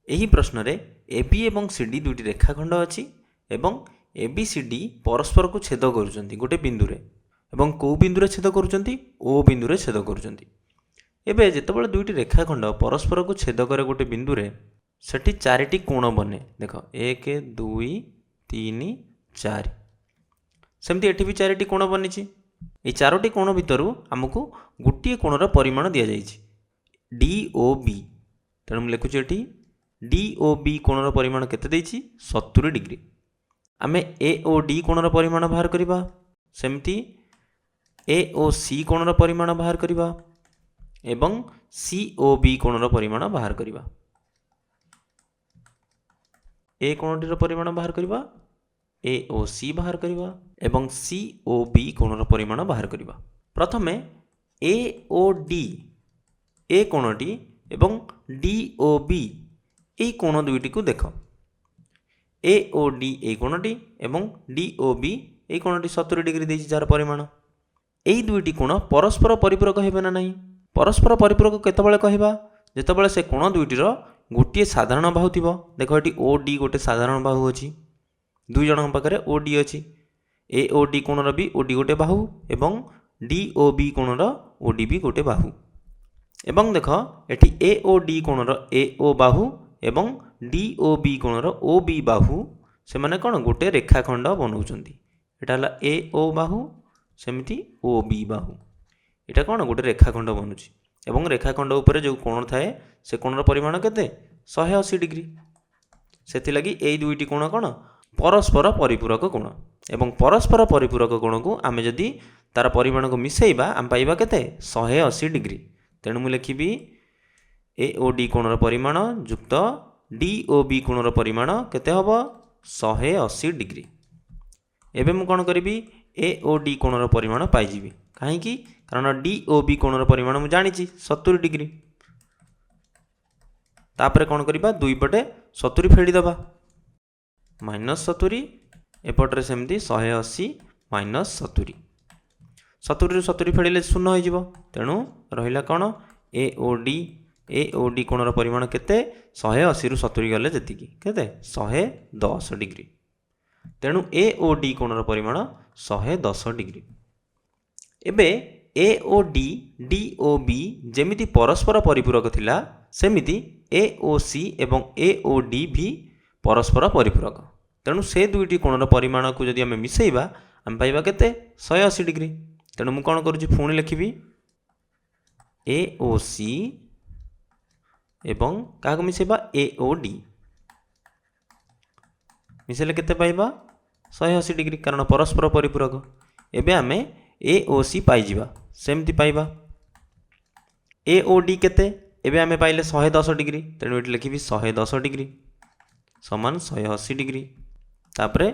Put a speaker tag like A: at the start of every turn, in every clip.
A: ଏହି ପ୍ରଶ୍ନରେ AB ଏବଂ CD ଦୁଇଟି ରେଖାଖଣ୍ଡ ଅଛି ଏବଂ ABCD ପରସ୍ପରକୁ ଛେଦ କରୁଛନ୍ତି ଗୋଟେ ବିନ୍ଦୁରେ ଏବଂ କେଉଁ ବିନ୍ଦୁରେ ଛେଦ କରୁଛନ୍ତି? O ବିନ୍ଦୁରେ ଛେଦ କରୁଛନ୍ତି। ଏବେ ଯେତେବେଳେ ଦୁଇଟି ରେଖାଖଣ୍ଡ ପରସ୍ପରକୁ ଛେଦ କରେ ଗୋଟେ ବିନ୍ଦୁରେ ସେଠି ଚାରିଟି କୋଣ ବନେ। ଦେଖ 1 2 3 4। ସେମିତି ଏଠି ବି ଚାରିଟି କୋଣ ବନିଛି। এই ଚାରୋଟି କୋଣ ଭିତରୁ ଆମକୁ ଗୋଟିଏ କୋଣର ପରିମାଣ ଦିଆଯାଇଛି DOB। ତେଣୁ ମୁଁ ଲେଖୁଛି ଏଠି DOB କୋଣର ପରିମାଣ କେତେ ଦେଇଛି? 70 ଡିଗ୍ରୀ। ଆମେ AOD କୋଣର ପରିମାଣ ବାହାର କରିବା। ସେମିତି AOC କୋଣର ପରିମାଣ ବାହାର କରିବା ଏବଂ COB କୋଣର ପରିମାଣ ବାହାର କରିବା। A କୋଣଟିର ପରିମାଣ ବାହାର କରିବା, AOC ବାହାର କରିବା ଏବଂ COB କୋଣର ପରିମାଣ ବାହାର କରିବା। ପ୍ରଥମେ AOD ଏ କୋଣଟି ଏବଂ DOB এই କୋଣ ଦୁଇଟିକୁ ଦେଖ। AOD এই କୋଣଟି ଏବଂ DOB এই କୋଣଟି 70 ଡିଗ୍ରୀ ଦେଇଛି ଯାହାର ପରିମାଣ। এই ଦୁଇଟି କୋଣ ପରସ୍ପର ପରିପୂରକ ହେବେ ନା ନାହିଁ? ପରସ୍ପର ପରିପୂରକ କେତେବେଳେ କହିବା? ଯେତେବେଳେ ସେ କୋଣ ଦୁଇଟିର ଗୋଟିଏ ସାଧାରଣ ବାହୁ ଥିବ। ଦେଖ ଏଠି OD ଗୋଟେ ସାଧାରଣ ବାହୁ ଅଛି, ଦୁଇ ଜଣଙ୍କ ପାଖରେ OD ଅଛି। AOD କୋଣର ବି OD ଗୋଟେ ବାହୁ ଏବଂ DOB କୋଣର OD ବି ଗୋଟେ ବାହୁ। ଏବଂ ଦେଖ ଏଠି AOD କୋଣର AO ବାହୁ ଏବଂ DOB କୋଣର OB ବାହୁ ସେମାନେ କ'ଣ ଗୋଟେ ରେଖାଖଣ୍ଡ ବନାଉଛନ୍ତି। ଏଟା ହେଲା AO ବାହୁ, ସେମିତି OB ବାହୁ। ଏଟା କ'ଣ ଗୋଟେ ରେଖାଖଣ୍ଡ ବନୁଛି ଏବଂ ରେଖାଖଣ୍ଡ ଉପରେ ଯେଉଁ କୋଣ ଥାଏ ସେ କୋଣର ପରିମାଣ କେତେ? 180 ଡିଗ୍ରୀ। ସେଥିଲାଗି ଏଇ ଦୁଇଟି କୋଣ କ'ଣ? ପରସ୍ପର ପରିପୂରକ କୋଣ। ଏବଂ ପରସ୍ପର ପରିପୂରକ କୋଣକୁ ଆମେ ଯଦି ତାର ପରିମାଣକୁ ମିଶାଇବା ଆମେ ପାଇବା କେତେ? 180 ଡିଗ୍ରୀ। ତେଣୁ ମୁଁ ଲେଖିବି AOD କୋଣର ପରିମାଣ ଯୁକ୍ତ DOB କୋଣର ପରିମାଣ କେତେ ହେବ? 180 ଡିଗ୍ରୀ। ଏବେ ମୁଁ କ'ଣ କରିବି? AOD କୋଣର ପରିମାଣ ପାଇଯିବି। କାହିଁକି? କାରଣ DOB କୋଣର ପରିମାଣ ମୁଁ ଜାଣିଛି 70 ଡିଗ୍ରୀ। ତାପରେ କ'ଣ କରିବା? ଦୁଇ ପଟେ 70 ଫେଡ଼ିଦେବା। -70 ଏପଟରେ ସେମିତି 180 - 70। 70ରୁ 70 ଫେଡ଼ିଲେ 0 ହୋଇଯିବ। ତେଣୁ ରହିଲା କ'ଣ? AOD କୋଣର ପରିମାଣ କେତେ? 180ରୁ 70 ଗଲେ ଯେତିକି କେତେ? 110 ଡିଗ୍ରୀ। ତେଣୁ AOD କୋଣର ପରିମାଣ 110 ଡିଗ୍ରୀ। ଏବେ AOD DOB ଯେମିତି ପରସ୍ପର ପରିପୂରକ ଥିଲା ସେମିତି AOC ଏବଂ AOD ବି ପରସ୍ପର ପରିପୂରକ। ତେଣୁ ସେ ଦୁଇଟି କୋଣର ପରିମାଣକୁ ଯଦି ଆମେ ମିଶାଇବା ଆମେ ପାଇବା କେତେ? 180 ଡିଗ୍ରୀ। ତେଣୁ ମୁଁ କ'ଣ କରୁଛି? ପୁଣି ଲେଖିବି AOC ଏବଂ କାହାକୁ ମିଶାଇବା? AOD ମିଶାଇଲେ କେତେ ପାଇବା? 180 ଡିଗ୍ରୀ, କାରଣ ପରସ୍ପର ପରିପୂରକ। ଏବେ ଆମେ AOC ପାଇଯିବା। ସେମିତି ପାଇବା AOD କେତେ? ଏବେ ଆମେ ପାଇଲେ 110 ଡିଗ୍ରୀ। ତେଣୁ ଏଠି ଲେଖିବି 110 ଡିଗ୍ରୀ ସମାନ 180 ଡିଗ୍ରୀ। ତାପରେ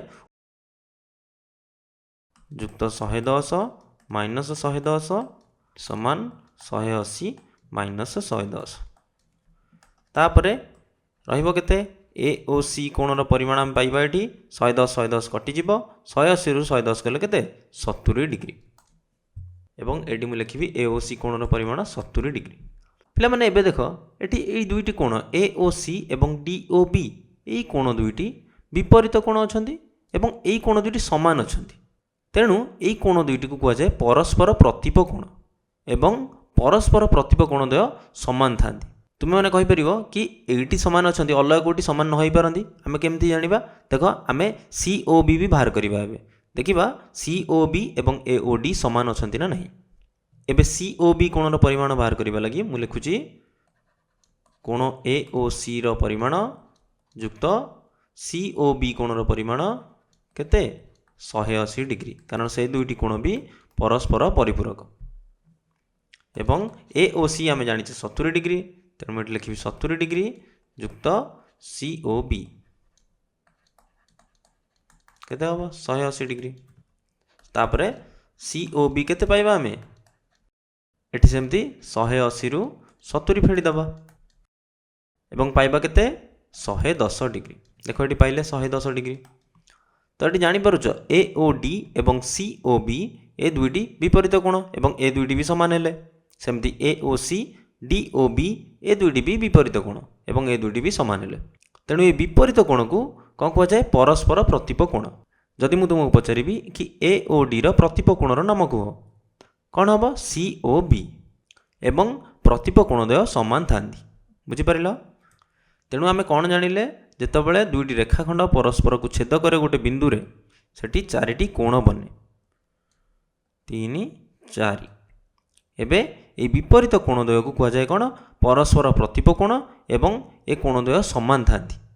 A: ଯୁକ୍ତ 110 - 110 ସମାନ 180 - 110। ତାପରେ ରହିବ କେତେ? AOC କୋଣର ପରିମାଣ ଆମେ ପାଇବା ଏଠି 110 110 କଟିଯିବ। 180ରୁ 110 ଗଲେ କେତେ? 70 ଡିଗ୍ରୀ। ଏବଂ ଏଠି ମୁଁ ଲେଖିବି AOC କୋଣର ପରିମାଣ 70 ଡିଗ୍ରୀ। ପିଲାମାନେ ଏବେ ଦେଖ ଏଠି ଏଇ ଦୁଇଟି କୋଣ AOC ଏବଂ DOB এই କୋଣ ଦୁଇଟି ବିପରୀତ କୋଣ ଅଛନ୍ତି ଏବଂ এই କୋଣ ଦୁଇଟି ସମାନ ଅଛନ୍ତି। ତେଣୁ এই କୋଣ ଦୁଇଟିକୁ କୁହାଯାଏ ପରସ୍ପର ପ୍ରତୀପ କୋଣ ଏବଂ ପରସ୍ପର ପ୍ରତୀପ କୋଣ ଦ୍ୱୟ ସମାନ ଥାନ୍ତି। ତୁମେମାନେ କହିପାରିବ କି ଏଇଟି ସମାନ ଅଛନ୍ତି ଅଲଗା କେଉଁଠି ସମାନ ନ ହୋଇପାରନ୍ତି? ଆମେ କେମିତି ଜାଣିବା? ଦେଖ ଆମେ COB ବି ବାହାର କରିବା। ଏବେ ଦେଖିବା COB ଏବଂ AOD ସମାନ ଅଛନ୍ତି ନା ନାହିଁ। ଏବେ COB କୋଣର ପରିମାଣ ବାହାର କରିବା ଲାଗି ମୁଁ ଲେଖୁଛି କୋଣ AOC ର ପରିମାଣ ଯୁକ୍ତ COB କୋଣର ପରିମାଣ କେତେ? 180 ଡିଗ୍ରୀ, କାରଣ ସେ ଦୁଇଟି କୋଣ ବି ପରସ୍ପର ପରିପୂରକ। ଏବଂ AOC ଆମେ ଜାଣିଛେ 70 ଡିଗ୍ରୀ। ତେଣୁ ମୁଁ ଏଠି ଲେଖିବି 70 ଡିଗ୍ରୀ ଯୁକ୍ତ COB କେତେ ହେବ? 180 ଡିଗ୍ରୀ। ତାପରେ COB କେତେ ପାଇବା ଆମେ? ଏଠି ସେମିତି 180ରୁ 70 ଫେଡ଼ିଦେବା ଏବଂ ପାଇବା କେତେ? 110 ଡିଗ୍ରୀ। ଦେଖ ଏଠି ପାଇଲେ 110 ଡିଗ୍ରୀ। ତ ଏଠି ଜାଣିପାରୁଛ AOD ଏବଂ COB ଏ ଦୁଇଟି ବିପରୀତ କୋଣ ଏବଂ ଏ ଦୁଇଟି ବି ସମାନ ହେଲେ। ସେମିତି AOC DOB ଏ ଦୁଇଟି ବି ବିପରୀତ କୋଣ ଏବଂ ଏ ଦୁଇଟି ବି ସମାନ ହେଲେ। ତେଣୁ ଏ ବିପରୀତ କୋଣକୁ କ'ଣ କୁହାଯାଏ? ପରସ୍ପର ପ୍ରତୀପ କୋଣ। ଯଦି ମୁଁ ତୁମକୁ ପଚାରିବି କି ଏ ଓ ଡିର ପ୍ରତୀପ କୋଣର ନାମ କୁହ, କ'ଣ ହେବ? ସି ଓ ବି। ଏବଂ ପ୍ରତୀପ କୋଣ ଦ୍ୱୟ ସମାନ ଥାନ୍ତି। ବୁଝିପାରିଲ? ତେଣୁ ଆମେ କ'ଣ ଜାଣିଲେ? ଯେତେବେଳେ ଦୁଇଟି ରେଖାଖଣ୍ଡ ପରସ୍ପରକୁ ଛେଦ କରେ ଗୋଟେ ବିନ୍ଦୁରେ, ସେଠି ଚାରିଟି କୋଣ ବନେ। 3, 4। ଏବେ এই ବିପରୀତ କୋଣ ଦ୍ୱୟକୁ କୁହାଯାଏ କ'ଣ? ପରସ୍ପର ପ୍ରତୀପ କୋଣ ଏବଂ ଏ କୋଣ ଦ୍ୱୟ ସମାନ ଥାନ୍ତି।